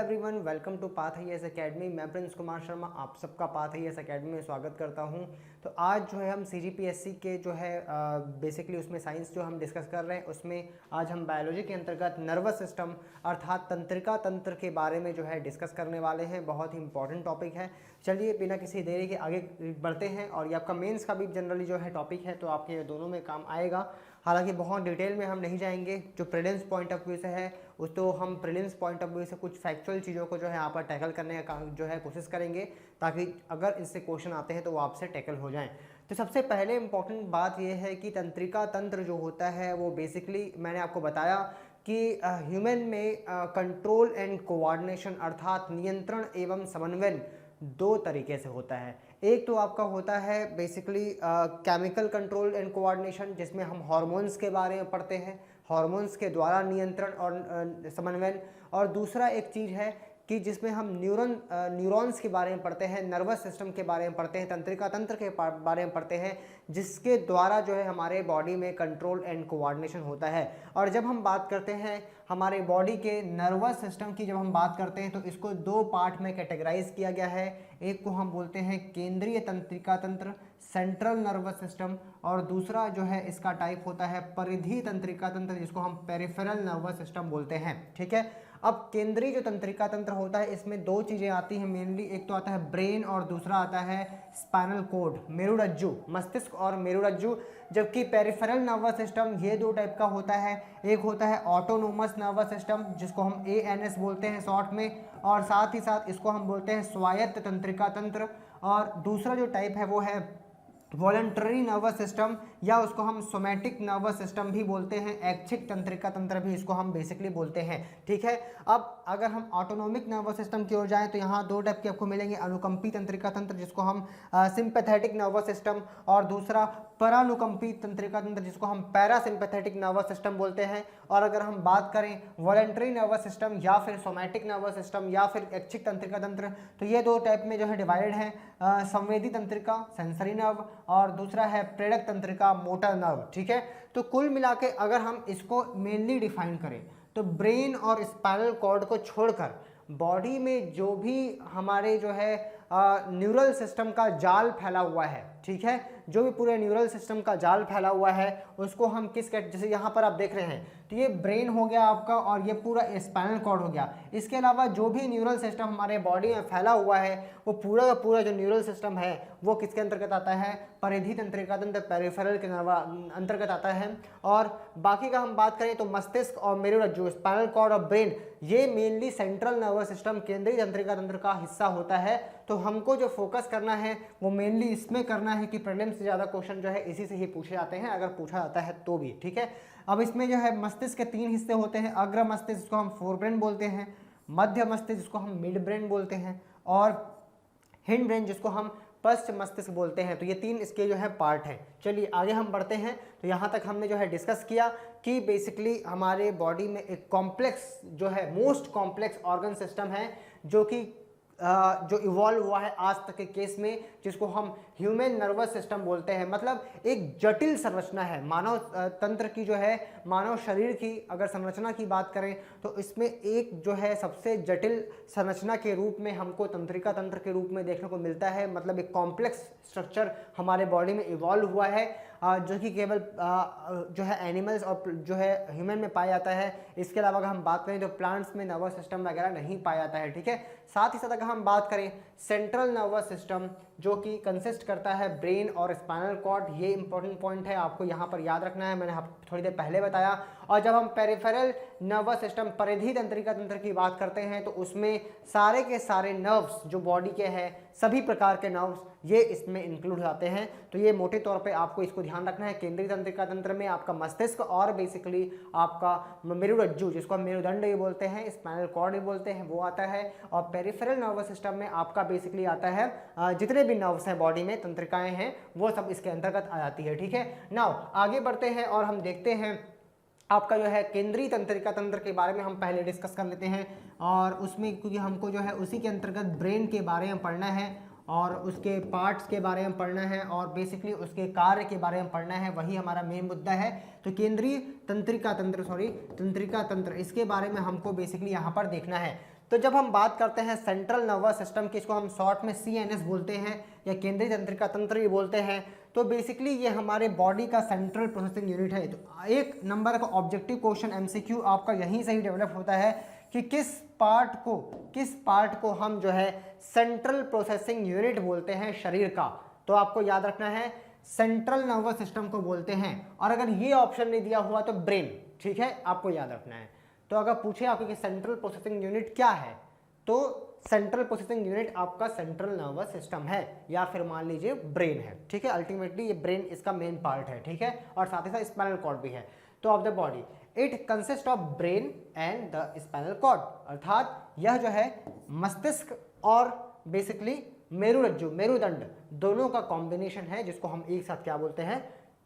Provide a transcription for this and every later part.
Everyone, welcome to path IAS academy. मैं प्रिंस कुमार शर्मा आप सबका पाथ आईएएस एकेडमी में स्वागत करता हूं। तो आज जो है हम सीजीपीएससी के जो है बेसिकली उसमें साइंस जो हम डिस्कस कर रहे हैं उसमें आज हम बायोलॉजी के अंतर्गत नर्वस सिस्टम अर्थात तंत्रिका तंत्र के बारे में जो है डिस्कस करने वाले हैं। बहुत ही इंपॉर्टेंट टॉपिक है। चलिए बिना किसी देरी के आगे बढ़ते हैं। और ये आपका मेंस का भी जनरली जो है टॉपिक है, तो आपके दोनों में काम आएगा। हालांकि बहुत डिटेल में हम नहीं जाएंगे। जो प्रीलिम्स पॉइंट ऑफ व्यू से है उस तो हम प्रीलिम्स पॉइंट ऑफ व्यू से कुछ फैक्चुअल चीज़ों को जो है यहाँ पर टैकल करने का जो है कोशिश करेंगे, ताकि अगर इससे क्वेश्चन आते हैं तो वो आपसे टैकल हो जाएं। तो सबसे पहले इंपॉर्टेंट बात ये है कि तंत्रिका तंत्र जो होता है वो बेसिकली मैंने आपको बताया कि ह्यूमन में कंट्रोल एंड कोऑर्डिनेशन अर्थात नियंत्रण एवं समन्वय दो तरीके से होता है। एक तो आपका होता है basically chemical control and coordination, जिसमें हम हार्मोन्स के बारे में पढ़ते हैं, हार्मोन्स के द्वारा नियंत्रण और समन्वय। और दूसरा एक चीज़ है कि जिसमें हम न्यूरॉन्स के बारे में पढ़ते हैं, नर्वस सिस्टम के बारे में पढ़ते हैं, तंत्रिका तंत्र के बारे में पढ़ते हैं, जिसके द्वारा जो है हमारे बॉडी में कंट्रोल एंड कोऑर्डिनेशन होता है। और जब हम बात करते हैं हमारे बॉडी के नर्वस सिस्टम की, जब हम बात करते हैं तो इसको दो पार्ट में कैटेगराइज किया गया है। एक को हम बोलते हैं केंद्रीय तंत्रिका तंत्र सेंट्रल नर्वस सिस्टम, और दूसरा जो है इसका टाइप होता है परिधीय तंत्रिका तंत्र, जिसको हम पेरिफेरल नर्वस सिस्टम बोलते हैं। ठीक है। अब केंद्रीय जो तंत्रिका तंत्र होता है इसमें दो चीज़ें आती हैं मेनली। एक तो आता है ब्रेन और दूसरा आता है स्पाइनल कोड, मेरुरज्जु, मस्तिष्क और मेरुरज्जु। जबकि पेरिफेरल नर्वस सिस्टम ये दो टाइप का होता है। एक होता है ऑटोनोमस नर्वस सिस्टम, जिसको हम ANS बोलते हैं शॉर्ट में, और साथ ही साथ इसको हम बोलते हैं स्वायत्त तंत्रिका तंत्र। और दूसरा जो टाइप है वो है वॉलंटरी नर्वस सिस्टम, या उसको हम सोमैटिक नर्वस सिस्टम भी बोलते हैं, ऐच्छिक तंत्रिका तंत्र भी इसको हम बेसिकली बोलते हैं। ठीक है। अब अगर हम ऑटोनोमिक नर्वस सिस्टम की ओर जाएं तो यहाँ दो टाइप के आपको मिलेंगे, अनुकंपी तंत्रिका तंत्र जिसको हम सिंपैथेटिक नर्वस सिस्टम, और दूसरा परानुकंपी तंत्रिका तंत्र जिसको हम पैरासिम्पैथेटिक नर्वस सिस्टम बोलते हैं। और अगर हम बात करें वॉलंटरी नर्वस सिस्टम या फिर सोमैटिक नर्वस सिस्टम या फिर ऐच्छिक तंत्रिका तंत्र, तो ये दो टाइप में जो है डिवाइडेड है। संवेदी तंत्रिका सेंसरी नर्व और दूसरा है प्रेरक तंत्रिका मोटर नर्व। ठीक है। तो कुल मिला के अगर हम इसको मेनली डिफाइन करें तो ब्रेन और स्पाइनल कॉर्ड को छोड़कर बॉडी में जो भी हमारे जो है न्यूरल सिस्टम का जाल फैला हुआ है, ठीक है, जो भी पूरे न्यूरल सिस्टम का जाल फैला हुआ है उसको हम जैसे यहाँ पर आप देख रहे हैं तो ये ब्रेन हो गया आपका और ये पूरा स्पाइनल कॉर्ड हो गया। इसके अलावा जो भी न्यूरल सिस्टम हमारे बॉडी में फैला हुआ है वो पूरा का पूरा जो न्यूरल सिस्टम है वो किसके अंतर्गत आता है, परिधि तंत्रिका तंत्र पेरिफेरल के अंतर्गत आता है। और बाकी का हम बात करें तो मस्तिष्क और मेरुरज्जु, स्पाइनल कॉर्ड और ब्रेन, ये मेनली सेंट्रल नर्वस सिस्टम केंद्रीय तंत्रिका तंत्र का हिस्सा होता है। तो हमको जो फोकस करना है वो मेनली इसमें करना है कि प्रीलिम्स से ज़्यादा क्वेश्चन जो है इसी से ही पूछे जाते हैं, अगर पूछा जाता है तो भी। ठीक है। अब इसमें जो है मस्तिष्क के तीन हिस्से होते हैं, अग्र मस्तिष्क जिसको हम फोर ब्रेन बोलते हैं, मध्य मस्तिष्क जिसको हम मिड ब्रेन बोलते हैं, और हिंड ब्रेन जिसको हम पश्च मस्तिष्क बोलते हैं। तो ये तीन इसके जो है पार्ट हैं। चलिए आगे हम बढ़ते हैं। तो यहाँ तक हमने जो है डिस्कस किया कि बेसिकली हमारे बॉडी में एक कॉम्प्लेक्स जो है मोस्ट कॉम्प्लेक्स ऑर्गन सिस्टम है जो इवॉल्व हुआ है आज तक के केस में, जिसको हम ह्यूमन नर्वस सिस्टम बोलते हैं। मतलब एक जटिल संरचना है मानव तंत्र की, जो है मानव शरीर की अगर संरचना की बात करें तो इसमें एक जो है सबसे जटिल संरचना के रूप में हमको तंत्रिका तंत्र के रूप में देखने को मिलता है। मतलब एक कॉम्प्लेक्स स्ट्रक्चर हमारे बॉडी में इवॉल्व हुआ है, जो कि केवल जो है एनिमल्स और जो है ह्यूमन में पाया जाता है। इसके अलावा अगर हम बात करें तो प्लांट्स में नर्वस सिस्टम वगैरह नहीं पाया जाता है। ठीक है। साथ ही साथ अगर हम बात करें सेंट्रल नर्वस सिस्टम, जो कि कंसिस्ट करता है ब्रेन और स्पाइनल कॉर्ड, ये इंपॉर्टेंट पॉइंट है, आपको यहाँ पर याद रखना है, मैंने आपको थोड़ी देर पहले बताया। और जब हम पेरिफेरल नर्वस सिस्टम परिधि तंत्रिका तंत्र की बात करते हैं तो उसमें सारे के सारे नर्व्स जो बॉडी के हैं, सभी प्रकार के नर्व्स ये इसमें इंक्लूड आते हैं। तो ये मोटे तौर पे आपको इसको ध्यान रखना है। केंद्रीय तंत्रिका तंत्र में आपका मस्तिष्क और बेसिकली आपका मेरुरज्जु जिसको हम मेरुदंड भी बोलते हैं, स्पाइनल कॉर्ड भी बोलते हैं, वो आता है। और पेरिफेरल नर्वस सिस्टम में आपका बेसिकली आता है जितने भी नर्व्स हैं बॉडी में, तंत्रिकाएं हैं, वो सब इसके अंतर्गत आ जाती है। ठीक है। नाउ आगे बढ़ते हैं और हम देखते हैं आपका जो है केंद्रीय तंत्रिका तंत्र के बारे में हम पहले डिस्कस कर लेते हैं। और उसमें क्योंकि हमको जो है उसी के अंतर्गत ब्रेन के बारे में पढ़ना है और उसके पार्ट्स के बारे में पढ़ना है और बेसिकली उसके कार्य के बारे में पढ़ना है, वही हमारा मेन मुद्दा है। तो केंद्रीय तंत्रिका तंत्र तंत्रिका तंत्र इसके बारे में हमको बेसिकली यहाँ पर देखना है। तो जब हम बात करते हैं सेंट्रल नर्वस सिस्टम की, इसको हम शॉर्ट में CNS बोलते हैं या केंद्रीय तंत्रिका तंत्र भी बोलते हैं, तो बेसिकली ये हमारे बॉडी का सेंट्रल प्रोसेसिंग यूनिट है। तो एक नंबर का ऑब्जेक्टिव क्वेश्चन MCQ आपका यहीं से ही डेवलप होता है कि किस पार्ट को हम जो है सेंट्रल प्रोसेसिंग यूनिट बोलते हैं शरीर का। तो आपको याद रखना है सेंट्रल नर्वस सिस्टम को बोलते हैं। और अगर ये ऑप्शन नहीं दिया हुआ तो ब्रेन, ठीक है, आपको याद रखना है। तो अगर पूछे आपको कि सेंट्रल प्रोसेसिंग यूनिट क्या है, तो सेंट्रल प्रोसेसिंग यूनिट आपका सेंट्रल नर्वस सिस्टम है या फिर मान लीजिए ब्रेन है, ठीक है। अल्टीमेटली ये ब्रेन इसका मेन पार्ट है, ठीक है, और साथ ही साथ स्पाइनल कॉर्ड भी है। तो of the body it consist of brain and the spinal cord, अर्थात यह जो है मस्तिष्क और बेसिकली मेरुरज्जु, मेरुदंड दोनों का कॉम्बिनेशन है, जिसको हम एक साथ क्या बोलते हैं,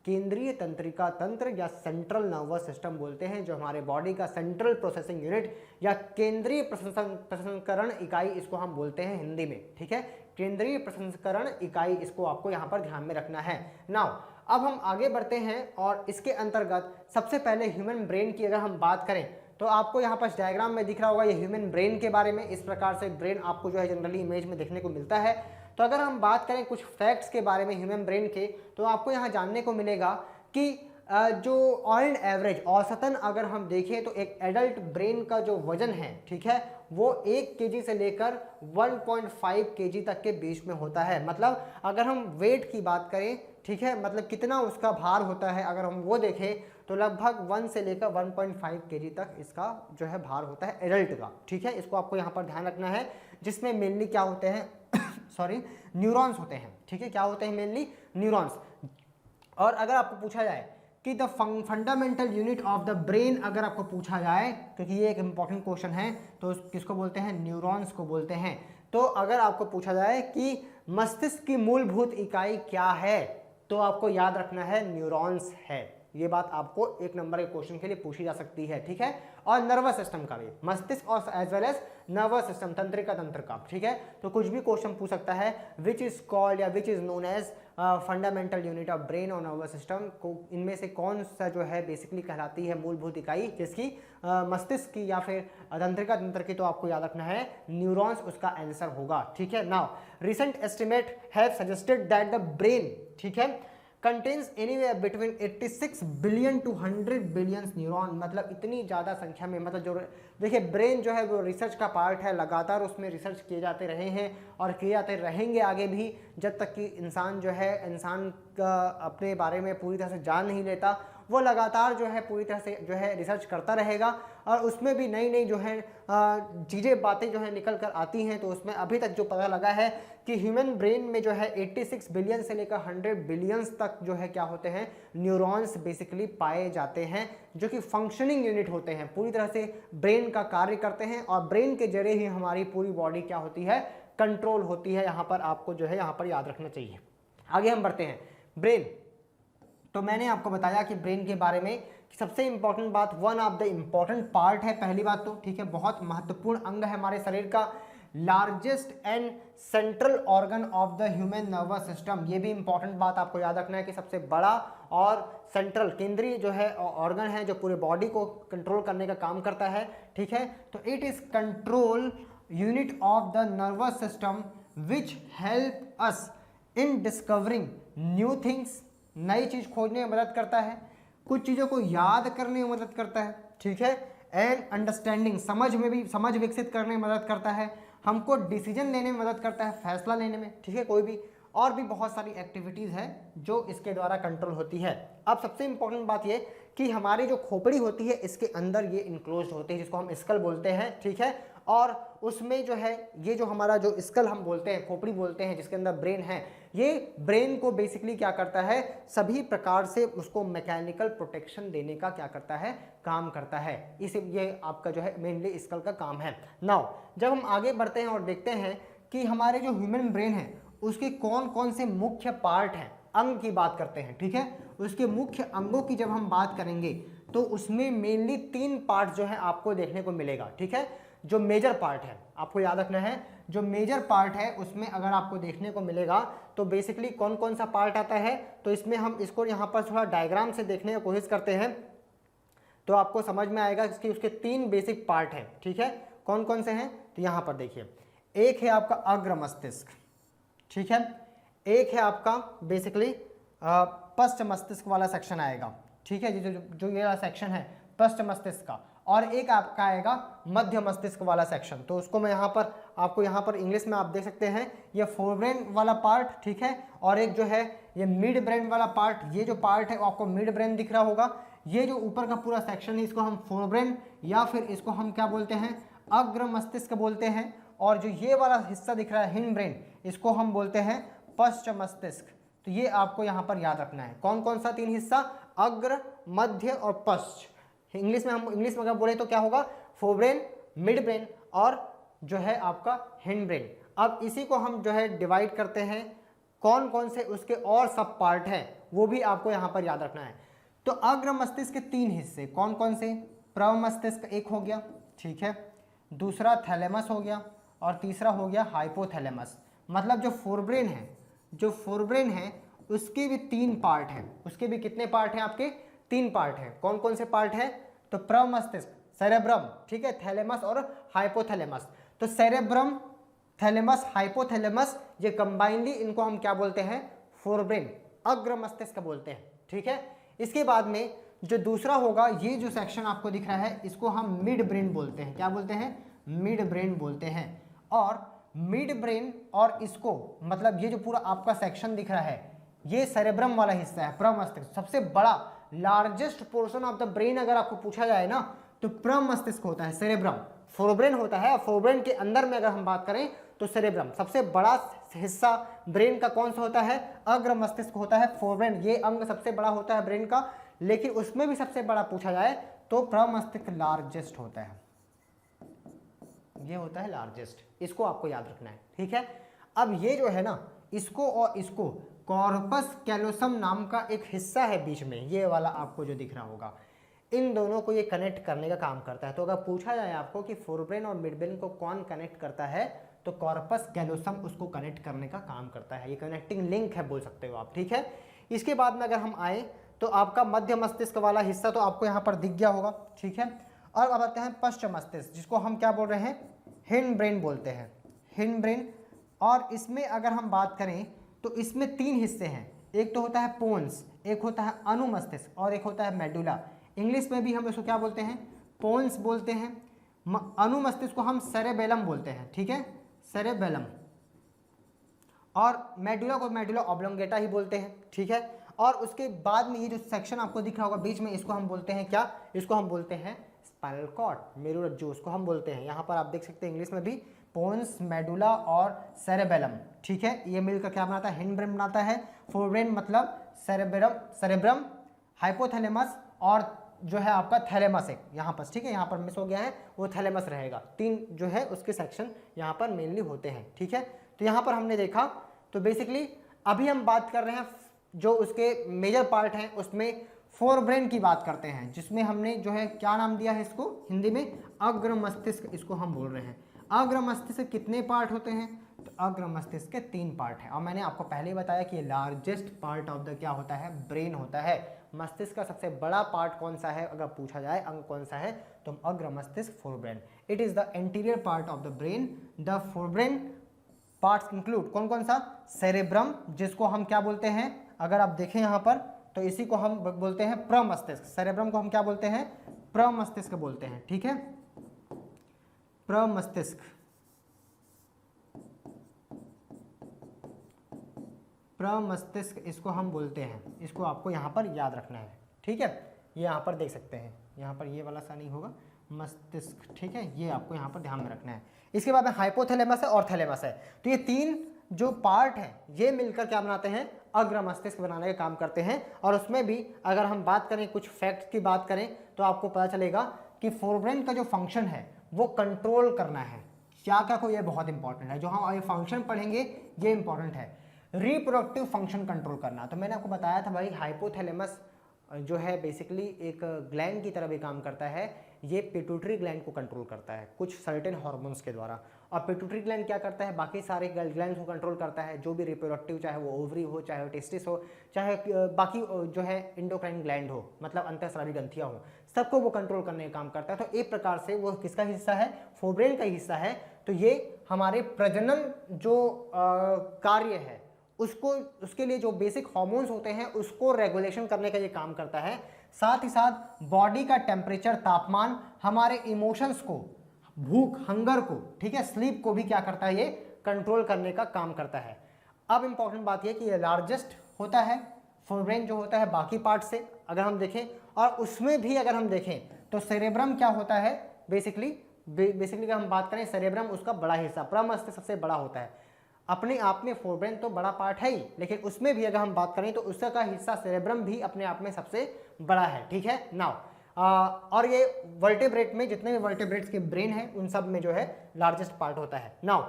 केंद्रीय तंत्रिका तंत्र या सेंट्रल नर्वस सिस्टम बोलते हैं, जो हमारे बॉडी का सेंट्रल प्रोसेसिंग यूनिट या केंद्रीय प्रसंस्करण इकाई इसको हम बोलते हैं हिंदी में, ठीक है। केंद्रीय प्रसंस्करण इकाई, इसको आपको यहाँ पर ध्यान में रखना है। नाउ अब हम आगे बढ़ते हैं और इसके अंतर्गत सबसे पहले ह्यूमन ब्रेन की अगर हम बात करें तो आपको यहाँ पर डायग्राम में दिख रहा होगा ये ह्यूमन ब्रेन के बारे में। इस प्रकार से ब्रेन आपको जो है जनरली इमेज में देखने को मिलता है। तो अगर हम बात करें कुछ फैक्ट्स के बारे में ह्यूमन ब्रेन के, तो आपको यहाँ जानने को मिलेगा कि जो ऑन एवरेज औसतन अगर हम देखें तो एक एडल्ट ब्रेन का जो वजन है, ठीक है, वो 1 kg से लेकर 1.5 kg तक के बीच में होता है। मतलब अगर हम वेट की बात करें, ठीक है, मतलब कितना उसका भार होता है, अगर हम वो देखें तो लगभग 1 से लेकर 1.5 kg तक इसका जो है भार होता है एडल्ट का, ठीक है। इसको आपको यहाँ पर ध्यान रखना है, जिसमें मेनली क्या होते हैं सॉरी न्यूरॉन्स होते हैं, ठीक है। क्या होते हैं मेनली? न्यूरॉन्स। और अगर आपको पूछा जाए कि the fundamental unit of the brain, अगर आपको पूछा जाए, क्योंकि ये एक इंपॉर्टेंट क्वेश्चन है, तो किसको बोलते हैं? न्यूरॉन्स को बोलते हैं। तो अगर आपको पूछा जाए कि मस्तिष्क की मूलभूत इकाई क्या है, तो आपको याद रखना है न्यूरॉन्स है। ये बात आपको एक नंबर के क्वेश्चन के लिए पूछी जा सकती है, ठीक है। और नर्वस सिस्टम का भी, मस्तिष्क और as well as nervous system, तंत्रिका तंत्र का, ठीक है। तो कुछ भी क्वेश्चन पूछ सकता है, विच इज कॉल्ड या which is known as fundamental unit of brain और नर्वस सिस्टम, को इनमें से कौन सा जो है बेसिकली कहलाती है मूलभूत इकाई, जिसकी मस्तिष्क की या फिर तंत्रिका तंत्र की, तो आपको याद रखना है न्यूरॉन्स उसका आंसर होगा, ठीक है। Now recent estimate have suggested that the brain, ठीक है, contains anywhere between 86 billion to 100 billion neuron. मतलब इतनी ज़्यादा संख्या में, मतलब जो देखिए ब्रेन जो है वो रिसर्च का पार्ट है, लगातार उसमें रिसर्च किए जाते रहे हैं और किए जाते रहेंगे आगे भी, जब तक कि इंसान जो है, इंसान का अपने बारे में पूरी तरह से जान नहीं लेता, वो लगातार जो है पूरी तरह से जो है रिसर्च करता रहेगा और उसमें भी नई नई जो है चीज़ें, बातें जो है निकल कर आती हैं। तो उसमें अभी तक जो पता लगा है कि ह्यूमन ब्रेन में जो है 86 बिलियन से लेकर 100 बिलियंस तक जो है क्या होते हैं, न्यूरॉन्स बेसिकली पाए जाते हैं, जो कि फंक्शनिंग यूनिट होते हैं, पूरी तरह से ब्रेन का कार्य करते हैं और ब्रेन के जरिए ही हमारी पूरी बॉडी क्या होती है, कंट्रोल होती है। यहाँ पर आपको जो है यहाँ पर याद रखना चाहिए। आगे हम बढ़ते हैं। ब्रेन, तो मैंने आपको बताया कि ब्रेन के बारे में सबसे इंपॉर्टेंट बात, one of the important part है, पहली बात तो, ठीक है, बहुत महत्वपूर्ण अंग है हमारे शरीर का, largest and central organ of the human nervous system. ये भी इंपॉर्टेंट बात आपको याद रखना है कि सबसे बड़ा और सेंट्रल, केंद्रीय जो है ऑर्गन है, जो पूरे बॉडी को कंट्रोल करने का काम करता है, ठीक है। तो it is control unit of the nervous system which help us in discovering new things, नई चीज खोजने में मदद करता है, कुछ चीज़ों को याद करने में मदद करता है, ठीक है, एंड अंडरस्टैंडिंग, समझ में भी, समझ विकसित करने में मदद करता है, हमको डिसीजन लेने में मदद करता है, फैसला लेने में, ठीक है, कोई भी, और भी बहुत सारी एक्टिविटीज़ है जो इसके द्वारा कंट्रोल होती है। अब सबसे इंपॉर्टेंट बात ये कि हमारी जो खोपड़ी होती है इसके अंदर ये इंक्लोज होते हैं, जिसको हम स्कल बोलते हैं, ठीक है। और उसमें जो है ये जो हमारा जो स्कल हम बोलते हैं, खोपड़ी बोलते हैं, जिसके अंदर ब्रेन है, ये ब्रेन को बेसिकली क्या करता है, सभी प्रकार से उसको मैकेनिकल प्रोटेक्शन देने का क्या करता है, काम करता है। इस ये आपका जो है मेनली स्कल का काम है। नाउ जब हम आगे बढ़ते हैं और देखते हैं कि हमारे जो ह्यूमन ब्रेन है उसके कौन कौन से मुख्य पार्ट हैं, अंग की बात करते हैं, ठीक है। उसके मुख्य अंगों की जब हम बात करेंगे तो उसमें मेनली 3 पार्ट जो है आपको देखने को मिलेगा, ठीक है। जो मेजर पार्ट है, आपको याद रखना है, जो मेजर पार्ट है उसमें अगर आपको देखने को मिलेगा तो बेसिकली कौन कौन सा पार्ट आता है, तो इसमें हम इसको यहाँ पर थोड़ा डायग्राम से देखने की कोशिश करते हैं तो आपको समझ में आएगा कि उसके 3 बेसिक पार्ट हैं, ठीक है। कौन कौन से हैं, तो यहाँ पर देखिए, एक है आपका अग्र मस्तिष्क, ठीक है, एक है आपका बेसिकली पश्च मस्तिष्क वाला सेक्शन आएगा, ठीक है, जो ये वाला सेक्शन है पश्च मस्तिष्क का, और एक आपका आएगा मध्य मस्तिष्क वाला सेक्शन। तो उसको मैं यहाँ पर आपको यहाँ पर इंग्लिश में आप देख सकते हैं, ये फोरब्रेन वाला पार्ट, ठीक है, और एक जो है ये मिड ब्रेन वाला पार्ट। ये जो पार्ट है आपको मिड ब्रेन दिख रहा होगा, ये जो ऊपर का पूरा सेक्शन है इसको हम फोरब्रेन या फिर इसको हम क्या बोलते हैं, अग्र मस्तिष्क बोलते हैं, और जो ये वाला हिस्सा दिख रहा है हिंड ब्रेन, इसको हम बोलते हैं पश्च मस्तिष्क। तो ये आपको यहाँ पर याद रखना है, कौन कौन सा 3 हिस्सा, अग्र, मध्य और पश्च। इंग्लिश में अगर बोले तो क्या होगा, फोरब्रेन, मिड ब्रेन और जो है आपका हिंड ब्रेन। अब इसी को हम जो है डिवाइड करते हैं, कौन कौन से उसके और सब पार्ट हैं वो भी आपको यहाँ पर याद रखना है। तो अग्र मस्तिष्क के 3 हिस्से कौन कौन से, प्रव मस्तिष्क एक हो गया, ठीक है, दूसरा थैलेमस हो गया, और तीसरा हो गया हाइपोथैलेमस। मतलब जो फोरब्रेन है उसके भी 3 पार्ट हैं, उसके भी कितने पार्ट हैं आपके, 3 पार्ट हैं। कौन कौन से पार्ट है, तो प्रव मस्तिष्क, सेरेब्रम, ठीक है, थैलेमस और हाइपोथैलेमस। तो सेरेब्रम, थैलेमस, हाइपोथैलेमस, ये कंबाइनली इनको हम क्या बोलते हैं, फोरब्रेन, अग्र मस्तिष्क बोलते हैं, ठीक है। इसके बाद में जो दूसरा होगा, ये जो सेक्शन आपको दिख रहा है इसको हम मिड ब्रेन बोलते हैं, क्या बोलते हैं, मिड ब्रेन बोलते हैं। और मिड ब्रेन और इसको मतलब ये जो पूरा आपका सेक्शन दिख रहा है ये सेरेब्रम वाला हिस्सा है, प्रव मस्तिष्क सबसे बड़ा largest portion of the brain अगर आपको पूछा जाए ना तो प्रव मस्तिष्क होता है, सेरेब्रम। फोरब्रेन होता है, फोरब्रेन के अंदर में अगर हम बात करें तो सेरेब्रम सबसे बड़ा हिस्सा ब्रेन का कौन सा होता है, अग्र मस्तिष्क होता है। फोरब्रेन ये अंग सबसे बड़ा होता है ब्रेन का, लेकिन उसमें भी सबसे बड़ा पूछा जाए तो प्रव मस्तिष्क लार्जेस्ट होता है, ये होता है लार्जेस्ट, इसको आपको याद रखना है, ठीक है। अब ये जो है ना, इसको और इसको कॉर्पस कैलोसम नाम का एक हिस्सा है बीच में, ये वाला आपको जो दिख रहा होगा, इन दोनों को ये कनेक्ट करने का काम करता है। तो अगर पूछा जाए आपको कि फोरब्रेन और मिडब्रेन को कौन कनेक्ट करता है, तो कॉर्पस कैलोसम उसको कनेक्ट करने का काम करता है, ये कनेक्टिंग लिंक है बोल सकते हो आप, ठीक है। इसके बाद में अगर हम आए तो आपका मध्य मस्तिष्क वाला हिस्सा तो आपको यहाँ पर दिख गया होगा, ठीक है। और अब आते हैं पश्च मस्तिष्क, जिसको हम क्या बोल रहे हैं, हिंड ब्रेन बोलते हैं, हिंड ब्रेन। और इसमें अगर हम बात करें तो इसमें 3 हिस्से हैं, एक तो होता है पोन्स, एक होता है अनुमस्तिष्क और एक होता है मेडुला। इंग्लिश में भी हम इसको क्या बोलते हैं, पोन्स बोलते हैं। अनुमस्तिष्क को हम सेरेबेलम बोलते हैं, ठीक है, सेरेबेलम। और मेडुला को मेडुला ऑब्लोंगेटा ही बोलते हैं, ठीक है। और उसके बाद में ये जो सेक्शन आपको दिख रहा होगा बीच में, इसको हम बोलते हैं क्या, इसको हम बोलते हैं स्पाइनल कॉर्ड, मेरुरज्जु उसको हम बोलते हैं। यहाँ पर आप देख सकते हैं इंग्लिश में भी पोन्स, मेडुला और सेरेबेलम, ठीक है, ये मिलकर क्या बनाता है, हिंड ब्रेन बनाता है। फोरब्रेन मतलब सेरेब्रम, हाइपोथैलेमस और जो है आपका थैलेमस है यहाँ पर, ठीक है, यहाँ पर मिस हो गया है, वो थैलेमस रहेगा। 3 जो है उसके सेक्शन यहाँ पर मेनली होते हैं, ठीक है। तो यहाँ पर हमने देखा, तो बेसिकली अभी हम बात कर रहे हैं जो उसके मेजर पार्ट हैं, उसमें फोरब्रेन की बात करते हैं, जिसमें हमने जो है क्या नाम दिया है इसको हिंदी में, अग्र मस्तिष्क इसको हम बोल रहे हैं। अग्र मस्तिष्क कितने पार्ट होते हैं, तो अग्र मस्तिष्क के 3 पार्ट हैं। और मैंने आपको पहले ही बताया कि लार्जेस्ट पार्ट ऑफ द क्या होता है, ब्रेन होता है। मस्तिष्क का सबसे बड़ा पार्ट कौन सा है, अगर पूछा जाए अंग कौन सा है, तो अग्र मस्तिष्क, forebrain. It is the anterior part of the brain. The forebrain parts include कौन कौन सा, सेरेब्रम, जिसको हम क्या बोलते हैं, अगर आप देखें यहाँ पर तो इसी को हम बोलते हैं प्रमस्तिष्क। सेरेब्रम को हम क्या बोलते हैं, प्रमस्तिष्क बोलते हैं, ठीक है, प्रमस्तिष्क। प्रमस्तिष्क इसको हम बोलते हैं, इसको आपको यहाँ पर याद रखना है, ठीक है। ये यहाँ पर देख सकते हैं, यहाँ पर ये वाला सा नहीं होगा, मस्तिष्क, ठीक है, ये आपको यहाँ पर ध्यान में रखना है। इसके बाद में हाइपोथैलेमस है और थैलेमस है। तो ये 3 जो पार्ट हैं ये मिलकर क्या बनाते हैं, अग्र मस्तिष्क बनाने का काम करते हैं। और उसमें भी अगर हम बात करें, कुछ फैक्ट्स की बात करें, तो आपको पता चलेगा कि फोरब्रेन का जो फंक्शन है वो कंट्रोल करना है। क्या क्या को, ये बहुत इंपॉर्टेंट है, जो हम ये फंक्शन पढ़ेंगे ये इंपॉर्टेंट है, रिप्रोडक्टिव फंक्शन कंट्रोल करना। तो मैंने आपको बताया था भाई, हाइपोथैलेमस जो है बेसिकली एक ग्लैंड की तरह भी काम करता है, ये पिट्यूटरी ग्लैंड को कंट्रोल करता है कुछ सर्टेन हार्मोन्स के द्वारा। और पिट्यूटरी ग्लैंड क्या करता है, बाकी सारे ग्लैंड को कंट्रोल करता है, जो भी रिप्रोडक्टिव, चाहे वो ओवरी हो, चाहे वो टेस्टिस हो, चाहे बाकी जो है इंडोक्राइन ग्लैंड हो, मतलब अंतःस्रावी ग्रंथियाँ हो, सबको वो कंट्रोल करने का काम करता है। तो एक प्रकार से वो किसका हिस्सा है, फोरब्रेन का हिस्सा है। तो ये हमारे प्रजनन जो कार्य है उसको, उसके लिए जो बेसिक हार्मोन्स होते हैं उसको रेगुलेशन करने का ये काम करता है। साथ ही साथ बॉडी का टेम्परेचर, तापमान, हमारे इमोशंस को, भूख, हंगर को, ठीक है, स्लीप को भी क्या करता है, ये कंट्रोल करने का काम करता है। अब इंपॉर्टेंट बात ये कि ये लार्जेस्ट होता है फोरब्रेन जो होता है बाकी पार्ट से अगर हम देखें, और उसमें भी अगर हम देखें तो सेरेब्रम क्या होता है, बेसिकली अगर हम बात करें सेरेब्रम उसका बड़ा हिस्सा, प्रमस्तिष्क सबसे बड़ा होता है। अपने आप में फोरब्रेन तो बड़ा पार्ट है ही, लेकिन उसमें भी अगर हम बात करें तो उसका हिस्सा सेरेब्रम भी अपने आप में सबसे बड़ा है, ठीक है। नाउ और ये वर्टेब्रेट में जितने भी वर्टेब्रेट्स के ब्रेन है उन सब में जो है लार्जेस्ट पार्ट होता है। नाउ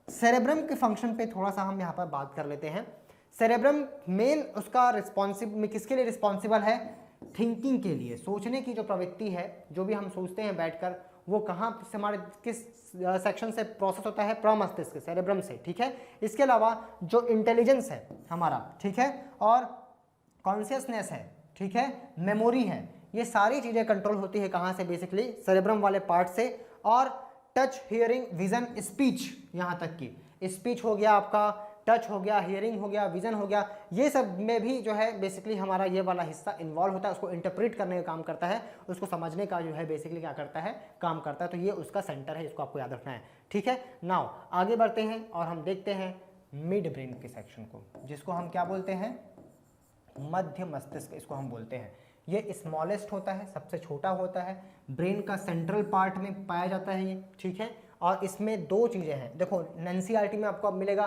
सेरेब्रम के फंक्शन पे थोड़ा सा हम यहाँ पर बात कर लेते हैं। सेरेब्रम मेन उसका रिस्पॉन्सिबल किसके लिए रिस्पॉन्सिबल है, थिंकिंग के लिए, सोचने की जो प्रवृत्ति है, जो भी हम सोचते हैं बैठकर, वो कहाँ से हमारे किस सेक्शन से प्रोसेस होता है, प्रमस्तिष्क, सेरेब्रम से, ठीक है। इसके अलावा जो इंटेलिजेंस है हमारा, ठीक है, और कॉन्शियसनेस है, ठीक है, मेमोरी है, ये सारी चीज़ें कंट्रोल होती है कहाँ से, बेसिकली सेरेब्रम वाले पार्ट से। और टच, हियरिंग, विजन, स्पीच, यहाँ तक कि स्पीच हो गया आपका, टच हो गया, हियरिंग हो गया, विजन हो गया, ये सब में भी जो है बेसिकली हमारा ये वाला हिस्सा इन्वॉल्व होता है, उसको इंटरप्रेट करने का काम करता है, उसको समझने का जो है बेसिकली क्या करता है, काम करता है। तो ये उसका सेंटर है, इसको आपको याद रखना है, ठीक है। नाउ आगे बढ़ते हैं और हम देखते हैं मिड ब्रेन के सेक्शन को, जिसको हम क्या बोलते हैं, मध्य मस्तिष्क इसको हम बोलते हैं। ये स्मॉलेस्ट होता है, सबसे छोटा होता है, ब्रेन का सेंट्रल पार्ट में पाया जाता है ये, ठीक है। और इसमें दो चीज़ें हैं, देखो एनसीईआरटी में आपको अब मिलेगा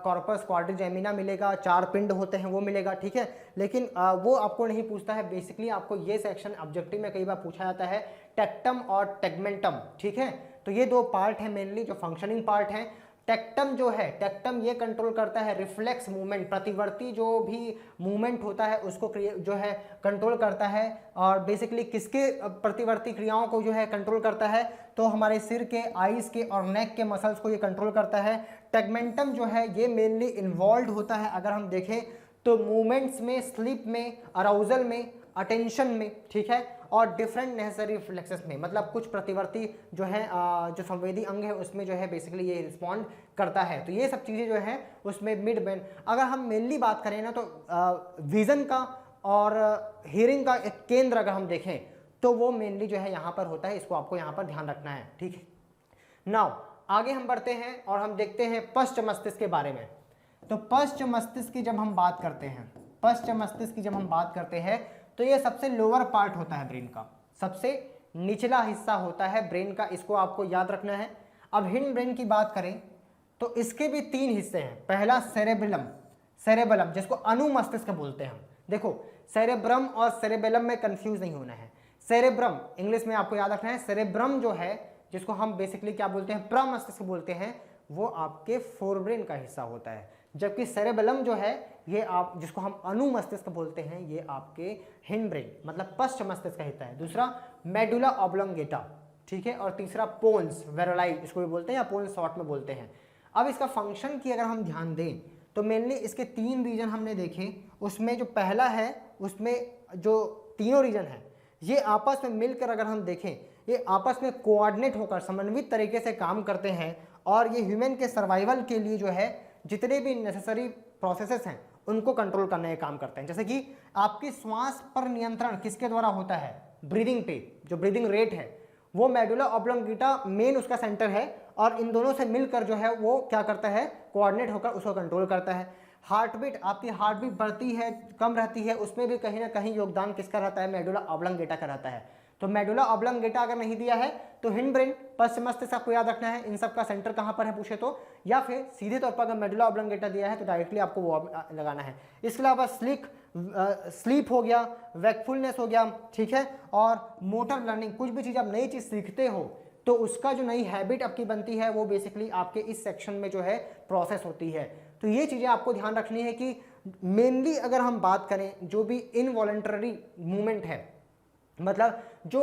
कॉर्पस क्वाड्रिजेमिना मिलेगा, 4 पिंड होते हैं वो मिलेगा, ठीक है। लेकिन वो आपको नहीं पूछता है, बेसिकली आपको ये सेक्शन ऑब्जेक्टिव में कई बार पूछा जाता है, टेक्टम और टेगमेंटम, ठीक है। तो ये दो पार्ट हैं मेनली जो फंक्शनिंग पार्ट हैं। टेक्टम जो है, टेक्टम ये कंट्रोल करता है रिफ्लेक्स मूवमेंट, प्रतिवर्ती जो भी मूवमेंट होता है उसको जो है कंट्रोल करता है। और बेसिकली किसके प्रतिवर्ती क्रियाओं को जो है कंट्रोल करता है, तो हमारे सिर के, आईज के और नेक के मसल्स को ये कंट्रोल करता है। टेगमेंटम जो है ये मेनली इन्वॉल्व होता है अगर हम देखें तो मूवमेंट्स में, स्लीप में, अराउजल में, अटेंशन में, ठीक है, और डिफरेंट नेसेसरी रिफ्लेक्सेस में, मतलब कुछ प्रतिवर्ती जो है जो संवेदी अंग है उसमें जो है बेसिकली ये रिस्पॉन्ड करता है। तो ये सब चीज़ें जो है उसमें मिड ब्रेन, अगर हम मेनली बात करें ना तो विजन का और हियरिंग का एक केंद्र अगर हम देखें तो वो मेनली जो है यहाँ पर होता है, इसको आपको यहाँ पर ध्यान रखना है, ठीक है। नाउ आगे हम बढ़ते हैं और हम देखते हैं पश्च मस्तिष्क के बारे में। तो पश्च मस्तिष्क की जब हम बात करते हैं, पश्च मस्तिष्क की जब हम बात करते हैं तो ये सबसे लोअर पार्ट होता है ब्रेन का, सबसे निचला हिस्सा होता है ब्रेन का, इसको आपको याद रखना है। अब हिंड ब्रेन की बात करें तो इसके भी 3 हिस्से हैं। पहला सेरेबेलम, सेरेबेलम जिसको अनुमस्तिष्क बोलते हैं हम। देखो सेरेब्रम और सेरेबेलम में कंफ्यूज नहीं होना है। सेरेब्रम इंग्लिश में आपको याद रखना है, सेरेब्रम जो है जिसको हम बेसिकली क्या बोलते हैं, प्रमस्तिष्क बोलते हैं, वो आपके फोरब्रेन का हिस्सा होता है। जबकि सेरेबेलम जो है ये आप जिसको हम अनुमस्तिष्क बोलते हैं, ये आपके हिंड ब्रेन मतलब पश्च मस्तिष्क का हिस्सा है। दूसरा मेडुला ऑब्लोंगेटा, ठीक है, और तीसरा पोन्स वेरोलाई इसको भी बोलते हैं या पोन्स शॉर्ट में बोलते हैं। अब इसका फंक्शन की अगर हम ध्यान दें तो मेनली इसके 3 रीजन हमने देखे, उसमें जो पहला है उसमें जो तीनों रीजन है ये आपस में मिलकर अगर हम देखें ये आपस में कोऑर्डिनेट होकर समन्वित तरीके से काम करते हैं और ये ह्यूमन के सर्वाइवल के लिए जो है जितने भी नेसेसरी प्रोसेसेस हैं उनको कंट्रोल करने का काम करते हैं। जैसे कि आपकी श्वास पर नियंत्रण किसके द्वारा होता है, ब्रीदिंग पे, जो ब्रीदिंग रेट है वो मेडुला ऑब्लोंगेटा मेन उसका सेंटर है और इन दोनों से मिलकर जो है वो क्या करता है, कोऑर्डिनेट होकर उसको कंट्रोल करता है। हार्ट बीट, आपकी हार्ट बीट बढ़ती है कम रहती है, उसमें भी कहीं ना कहीं योगदान किसका रहता है, मेडुला ऑब्लोंगेटा का रहता है। तो मेडुला ऑब्लोंगेटा अगर नहीं दिया है तो हिंड ब्रेन, पश्च मस्तिष्क आपको याद रखना है, इन सब का सेंटर कहाँ पर है पूछे तो, या फिर सीधे तौर पर अगर मेडुला ऑब्लोंगेटा दिया है तो डायरेक्टली आपको वो लगाना है। इसके अलावा स्लीप हो गया, वैकफुलनेस हो गया, ठीक है, और मोटर लर्निंग, कुछ भी चीज़ आप नई चीज़ सीखते हो तो उसका जो नई हैबिट आपकी बनती है वो बेसिकली आपके इस सेक्शन में जो है प्रोसेस होती है। तो ये चीज़ें आपको ध्यान रखनी है कि मेनली अगर हम बात करें जो भी इनवॉलंटरी मूवमेंट है, मतलब जो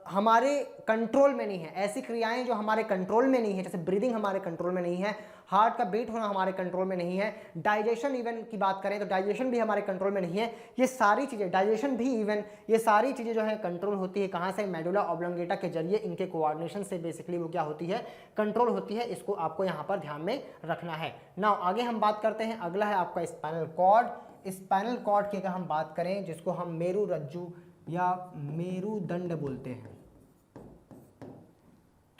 हमारे कंट्रोल में नहीं है, ऐसी क्रियाएं जो हमारे कंट्रोल में नहीं है, जैसे ब्रीदिंग हमारे कंट्रोल में नहीं है, हार्ट का बीट होना हमारे कंट्रोल में नहीं है, डाइजेशन इवन की बात करें तो डाइजेशन भी हमारे कंट्रोल में नहीं है, ये सारी चीज़ें, डाइजेशन भी इवन, ये सारी चीज़ें जो है कंट्रोल होती है कहाँ से, मेडुला ऑब्लोंगेटा के जरिए, इनके कोऑर्डिनेशन से बेसिकली वो क्या होती है, कंट्रोल होती है। इसको आपको यहाँ पर ध्यान में रखना है। नाउ आगे हम बात करते हैं, अगला है आपका स्पाइनल कॉर्ड। स्पाइनल कॉर्ड की अगर हम बात करें, जिसको हम मेरु रज्जु या मेरुदंड बोलते हैं,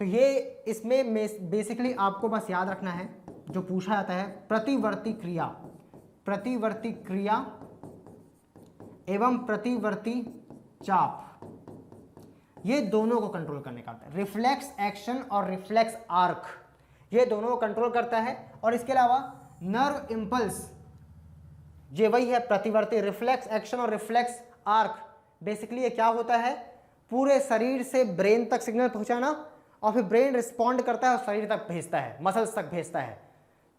तो ये इसमें बेसिकली आपको बस याद रखना है, जो पूछा जाता है प्रतिवर्ती क्रिया एवं प्रतिवर्ती चाप, ये दोनों को कंट्रोल करने का होता है। रिफ्लेक्स एक्शन और रिफ्लेक्स आर्क, ये दोनों को कंट्रोल करता है। और इसके अलावा नर्व इंपल्स, ये वही है प्रतिवर्ती, रिफ्लेक्स एक्शन और रिफ्लेक्स आर्क। बेसिकली ये क्या होता है, पूरे शरीर से ब्रेन तक सिग्नल पहुंचाना और फिर ब्रेन रिस्पॉन्ड करता है और शरीर तक भेजता है, मसल्स तक भेजता है।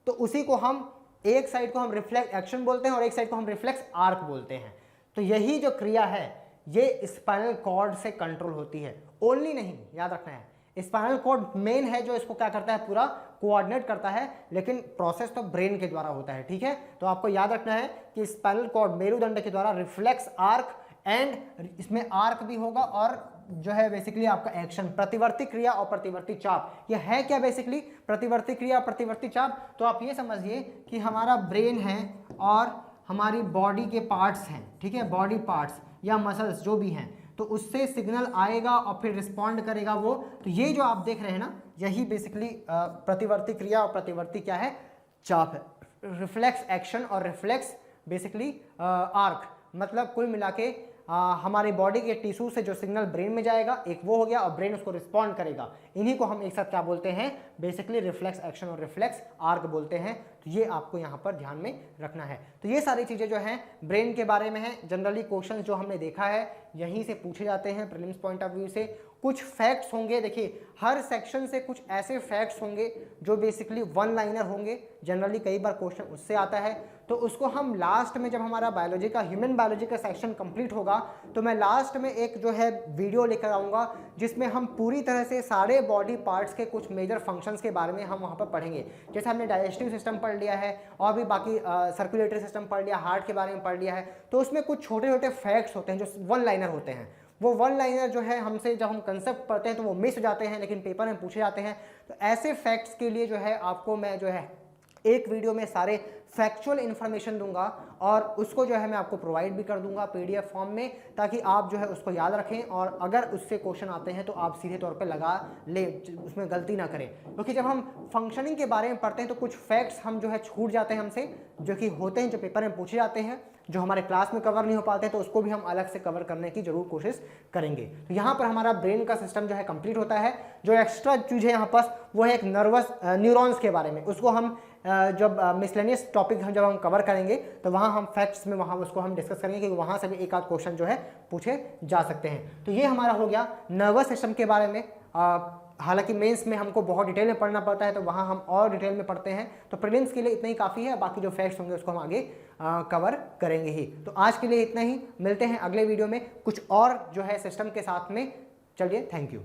तो उसी को हम, एक साइड को हम रिफ्लेक्स एक्शन बोलते हैं और एक साइड को हम रिफ्लेक्स आर्क बोलते हैं। तो यही जो क्रिया है ये स्पाइनल कॉर्ड से कंट्रोल होती है। ओनली नहीं, याद रखना है, स्पाइनल कॉर्ड मेन है जो इसको क्या करता है, पूरा कोऑर्डिनेट करता है, लेकिन प्रोसेस तो ब्रेन के द्वारा होता है। ठीक है, तो आपको याद रखना है कि स्पाइनल कॉर्ड मेरुदंड के द्वारा रिफ्लेक्स आर्क एंड इसमें आर्क भी होगा और जो है बेसिकली आपका एक्शन, प्रतिवर्ती क्रिया और प्रतिवर्ती चाप। ये है क्या बेसिकली, प्रतिवर्ती क्रिया और प्रतिवर्ती चाप? तो आप ये समझिए कि हमारा ब्रेन है और हमारी बॉडी के पार्ट्स हैं, ठीक है, बॉडी पार्ट्स या मसल्स जो भी हैं, तो उससे सिग्नल आएगा और फिर रिस्पॉन्ड करेगा वो। तो ये जो आप देख रहे हैं ना, यही बेसिकली प्रतिवर्ती क्रिया और प्रतिवर्ती क्या है, चाप है। रिफ्लेक्स एक्शन और रिफ्लेक्स बेसिकली आर्क, मतलब कुल मिला के हमारे बॉडी के टिश्यू से जो सिग्नल ब्रेन में जाएगा, एक वो हो गया, और ब्रेन उसको रिस्पॉन्ड करेगा। इन्हीं को हम एक साथ क्या बोलते हैं, बेसिकली रिफ्लेक्स एक्शन और रिफ्लेक्स आर्क बोलते हैं। तो ये आपको यहाँ पर ध्यान में रखना है। तो ये सारी चीज़ें जो हैं ब्रेन के बारे में है। जनरली क्वेश्चन जो हमने देखा है यहीं से पूछे जाते हैं प्रीलिम्स पॉइंट ऑफ व्यू से। कुछ फैक्ट्स होंगे, देखिए हर सेक्शन से कुछ ऐसे फैक्ट्स होंगे जो बेसिकली वन लाइनर होंगे, जनरली कई बार क्वेश्चन उससे आता है। तो उसको हम लास्ट में, जब हमारा बायोलॉजी का, ह्यूमन बायोलॉजी का सेक्शन कंप्लीट होगा, तो मैं लास्ट में एक जो है वीडियो लेकर आऊँगा जिसमें हम पूरी तरह से सारे बॉडी पार्ट्स के कुछ मेजर फंक्शंस के बारे में हम वहाँ पर पढ़ेंगे। जैसे हमने डाइजेस्टिव सिस्टम पढ़ लिया है और भी बाकी सर्कुलेटरी सिस्टम पढ़ लिया, हार्ट के बारे में पढ़ लिया है, तो उसमें कुछ छोटे छोटे फैक्ट्स होते हैं जो वन लाइनर होते हैं। वो वन लाइनर जो है हमसे जब हम कंसेप्ट पढ़ते हैं तो वो मिस हो जाते हैं, लेकिन पेपर में पूछे जाते हैं। तो ऐसे फैक्ट्स के लिए जो है आपको मैं जो है एक वीडियो में सारे फैक्चुअल इन्फॉर्मेशन दूंगा और उसको जो है मैं आपको प्रोवाइड भी कर दूंगा पीडीएफ फॉर्म में, ताकि आप जो है उसको याद रखें और अगर उससे क्वेश्चन आते हैं तो आप सीधे तौर पे लगा ले, उसमें गलती ना करें। क्योंकि जब हम फंक्शनिंग के बारे में पढ़ते हैं तो कुछ फैक्ट्स हम जो है छूट जाते हैं हमसे, जो कि होते हैं, जो पेपर में पूछे जाते हैं, जो हमारे क्लास में कवर नहीं हो पाते, तो उसको भी हम अलग से कवर करने की जरूर कोशिश करेंगे। तो यहाँ पर हमारा ब्रेन का सिस्टम जो है कंप्लीट होता है। जो एक्स्ट्रा चीज़ है यहाँ पास वो है एक न्यूरॉन्स के बारे में, उसको हम जब मिसलेनियस टॉपिक हम जब हम कवर करेंगे तो वहाँ हम फैक्ट्स में वहाँ उसको हम डिस्कस करेंगे, क्योंकि वहाँ से भी एक आध क्वेश्चन जो है पूछे जा सकते हैं। तो ये हमारा हो गया नर्वस सिस्टम के बारे में। हालांकि मेंस में हमको बहुत डिटेल में पढ़ना पड़ता है, तो वहाँ हम और डिटेल में पढ़ते हैं। तो प्रीलिम्स के लिए इतना ही काफ़ी है, बाकी जो फैक्ट्स होंगे उसको हम आगे कवर करेंगे ही। तो आज के लिए इतना ही, मिलते हैं अगले वीडियो में कुछ और जो है सिस्टम के साथ में। चलिए, थैंक यू।